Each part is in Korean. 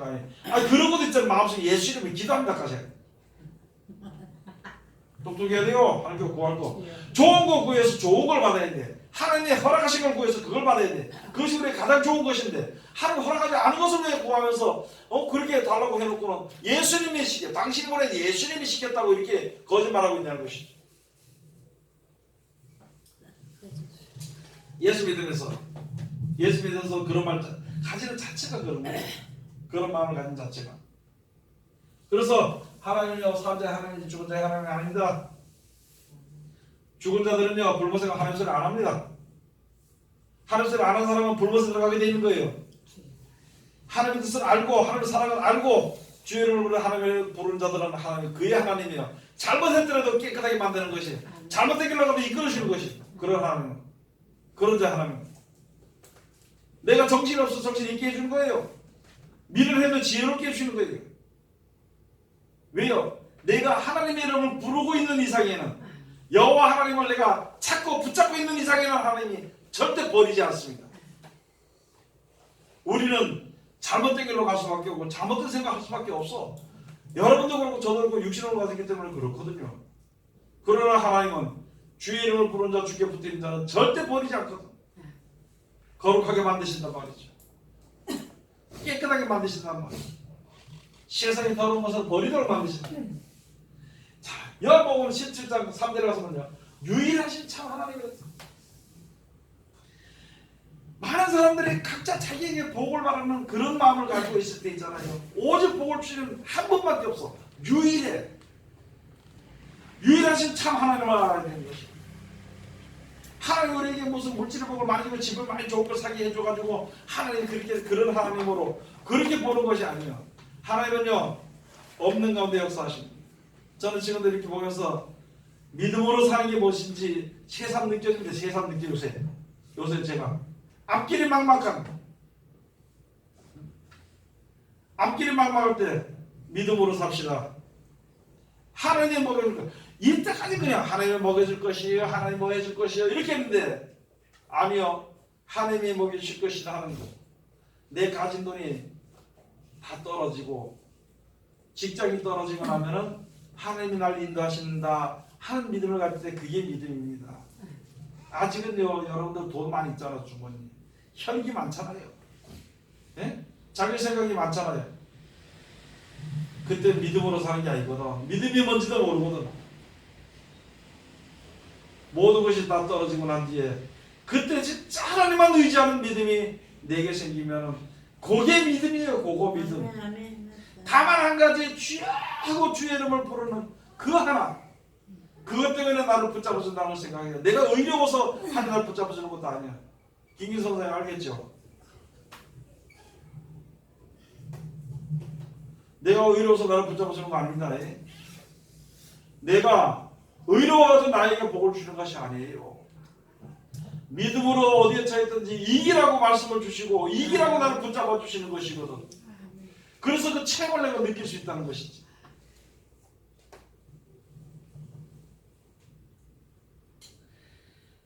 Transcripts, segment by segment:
거 아니에요. 아니 그런 것도 있잖아요. 마음속에 예수 이름을 기도합니다까지. 똑똑해야 돼요. 하나님께 구할 거. 좋은 거 구해서 좋은 걸 받아야 돼. 하나님의 허락하신 걸 구해서 그걸 받아야 돼. 그것이 우리의 가장 좋은 것인데 하나님 허락하지 않은 것을 왜 구하면서 그렇게 달라고 해놓고는 예수님이 당신이 보낸 예수님이 시켰다고 이렇게 거짓말하고 있냐는 것이죠. 예수 믿으면서 그런 말 가지는 자체가 그런 거예요. 그런 마음을 가진 자체가. 그래서 하나님은요, 살은 자의 하나님이지 죽은 자의 하나님이 아닙니다. 죽은 자들은요, 불못에가 하나님 소리 안 합니다. 하나님 소리 안 하는 사람은 불못에 들어가게 되는 거예요. 하나님의 뜻을 알고 하나님의 사랑을 알고 주의 이름을 부르는 하나님을 부르는 자들은 하나님 그의 하나님이요. 잘못했더라도 깨끗하게 만드는 것이, 잘못된 길로 가면 이끌어주는 것이 그런 하나님, 그런 자 하나님. 내가 정신이 없어서 정신 있게 해주는 거예요. 미를 해도 지혜롭게 해주는 거예요. 왜요? 내가 하나님의 이름을 부르고 있는 이상에는, 여호와 하나님을 내가 찾고 붙잡고 있는 이상에는 하나님이 절대 버리지 않습니다. 우리는 잘못된 길로 갈 수밖에 없고 잘못된 생각할 수밖에 없어. 여러분도 그렇고 저도 그렇고 육신으로 가기 때문에 그렇거든요. 그러나 하나님은 주의 이름을 부르는 자, 주께 붙들린 자는 절대 버리지 않거든. 거룩하게 만드신단 말이죠. 깨끗하게 만드신단 말이죠. 세상이 더러운 것을 버리도록 만드신다. 자, 요한복음 17장 3절에 가서는요, 유일하신 참 하나님이었어. 많은 사람들이 각자 자기에게 복을 바라는 그런 마음을 가지고 있을 때 있잖아요. 오직 복을 주시는 한 분밖에 없어. 유일해. 유일하신 참 하나님을 알아야 되는 것이. 하나님 우리에게 무슨 물질의 복을 많이 주고 집을 많이 좋은 걸 사게 해줘가지고 하나님 그런 하나님으로 그렇게 보는 것이 아니에요. 하나님은요, 없는 가운데 역사하십니다. 저는 지금도 이렇게 보면서 믿음으로 사는 게 무엇인지 새삼 느껴집니다. 새삼 느껴 요새 제가 앞길이 막막한, 앞길이 막막할 때 믿음으로 삽시다. 하나님이 먹여줄 것, 이때까지 그냥 하나님이 먹여줄 것이에요, 하나님이 먹여줄 것이에요 이렇게 했는데, 아니요, 하나님이 먹여줄 것이다 하는 거. 내 가진 돈이 다 떨어지고 직장이 떨어지고 나면은 하나님이 날 인도하신다 하는 믿음을 가질 때 그게 믿음입니다. 아직은요, 여러분들 돈 많이 있잖아. 주머니 현기 많잖아요. 예? 자기 생각이 많잖아요. 그때 믿음으로 사는 게 아니거든. 믿음이 뭔지도 모르거든. 모든 것이 다 떨어지고 난 뒤에 그때 진짜 하나님만 의지하는 믿음이 내게 생기면 그게 믿음이에요. 그거 믿음. 다만 한 가지 주여 하고 주의 이름을 부르는 그 하나, 그것 때문에 나를 붙잡아준다는 생각이에요. 내가 의로워서 하나님 나를 붙잡아주는 것도 아니야. 김기성 선생님 알겠죠? 내가 의로워서 나를 붙잡아주는 거 아닙니다. 내가 의로워서 나에게 복을 주는 것이 아니에요. 믿음으로 어디에 처했든지 이기라고 말씀을 주시고 이기라고 나를 붙잡아 주시는 것이거든. 그래서 그 체험을 내가 느낄 수 있다는 것이지.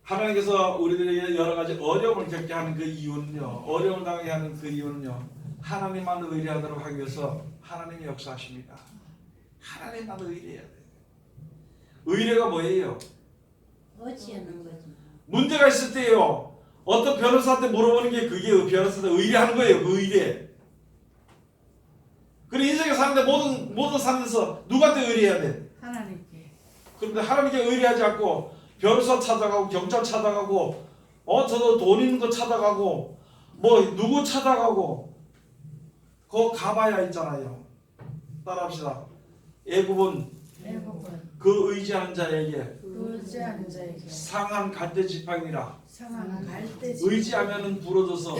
하나님께서 우리들에게 여러 가지 어려움을 겪게 하는 그 이유는요, 어려움을 당하게 하는 그 이유는요, 하나님만 의뢰하도록 하기 위해서 하나님이 역사하십니다. 하나님만 의뢰해야 돼요. 의뢰가 뭐예요? 어찌하는 거지. 문제가 있을 때요, 어떤 변호사한테 물어보는 게 그게 변호사한테 의뢰하는 거예요. 그 의뢰. 그리고 인생에 사는데 모든 사는데서 누구한테 의뢰해야 돼? 하나님께. 그런데 하나님께 의뢰하지 않고 변호사 찾아가고 경찰 찾아가고 저도 돈 있는 거 찾아가고 뭐 누구 찾아가고 그거 가봐야 있잖아요. 따라합시다. 애굽은 그 의지하는 자에게 상한 갈대 지팡이라. 의지하면은 부러져서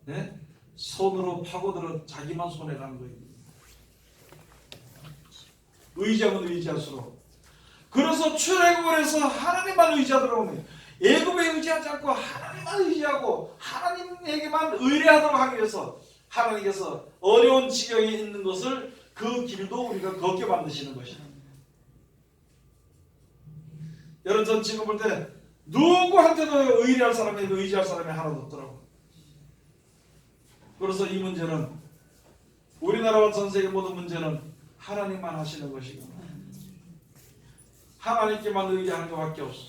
네? 손으로 파고들어 자기만 손해라는 거예요. 의지하면 의지할수록. 그래서 출애굽을 해서 하나님만 의지하도록 합니다. 애굽에 의지하지 않고 하나님만 의지하고 하나님에게만 의뢰하도록 하기 위해서 하나님께서 어려운 지경에 있는 것을 그 길도 우리가 걷게 만드시는 것이다. 여러분, 전 지금 볼 때 누구한테도 의뢰할 사람이 의지할 사람이 하나도 없더라고요. 그래서 이 문제는 우리나라와 전 세계 모든 문제는 하나님만 하시는 것이고 하나님께만 의지하는 것밖에 없어.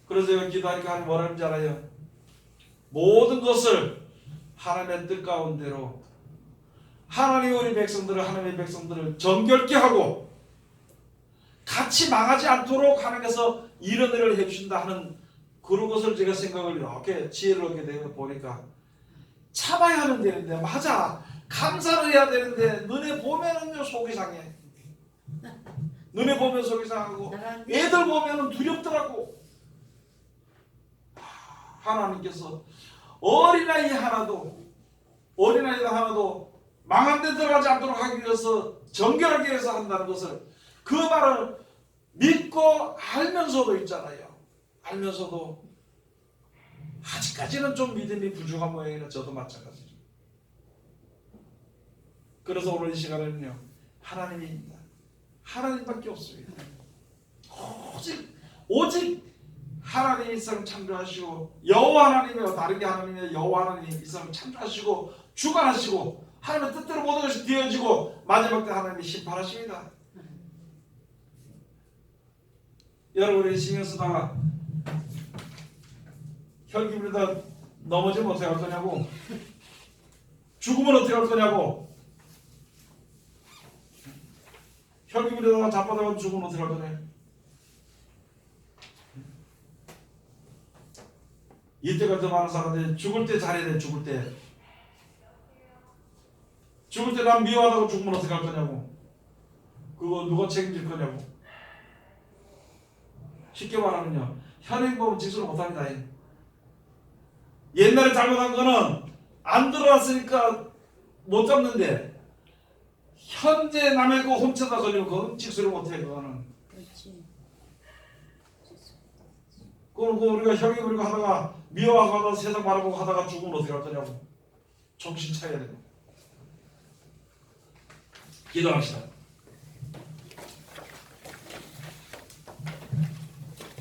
그래서 제가 기도하니까 하나님 뭐라는지 알아요? 모든 것을 하나님의 뜻 가운데로 하나님 우리 백성들을 하나님의 백성들을 정결케 하고 같이 망하지 않도록 하나님께서 이런 일을 해주신다 하는 그런 것을 제가 생각을 이렇게 지혜를 얻게 되고 보니까 참아야 하는 되는데 맞아 감사를 해야 되는데 눈에 보면은요 속이 상해. 눈에 보면 속이 상하고 애들 보면은 두렵더라고. 하나님께서 어린아이가 하나도 망한 데 들어가지 않도록 하기 위해서 정결하게 위해서 한다는 것을 그 말을 믿고 알면서도 있잖아요. 알면서도 아직까지는 좀 믿음이 부족한 모양이라 저도 마찬가지죠. 그래서 오늘 이 시간에는요 하나님입니다. 하나님밖에 없습니다. 오직 하나님이 이 삶을 창조하시고 여호와 하나님이요 다르게 하나님의 여호와 하나님이 이 삶을 창조하시고 주관하시고 하나님의 뜻대로 모든 것이 되어지고 마지막 때 하나님이 심판하십니다. 여러분이 신경 쓰다가 혈기부리다 넘어지면 어떻게 할 거냐고 죽으면 어떻게 할 거냐고 혈기부리다가 자빠져서 죽으면 어떻게 할 거냐 이때가 더 많은 사람들이 죽을 때 잘해야 돼. 죽을 때 난 미워하다고 죽으면 어떻게 할 거냐고 그거 누가 책임질 거냐고 쉽게 말하면요 현행범은 직수를 못합니다. 옛날에 잘못한 거는 안 들어왔으니까 못 잡는데 현재 남의 거 훔쳐다 걸리면 그건 직수를 못해. 그거는 그렇지. 그럼 우리가 형이 그리고 하다가 미워하고 하다가 세상 바라보고 하다가 죽으면 어떻게 할 거냐고 정신 차려야 됩니다. 기도합시다.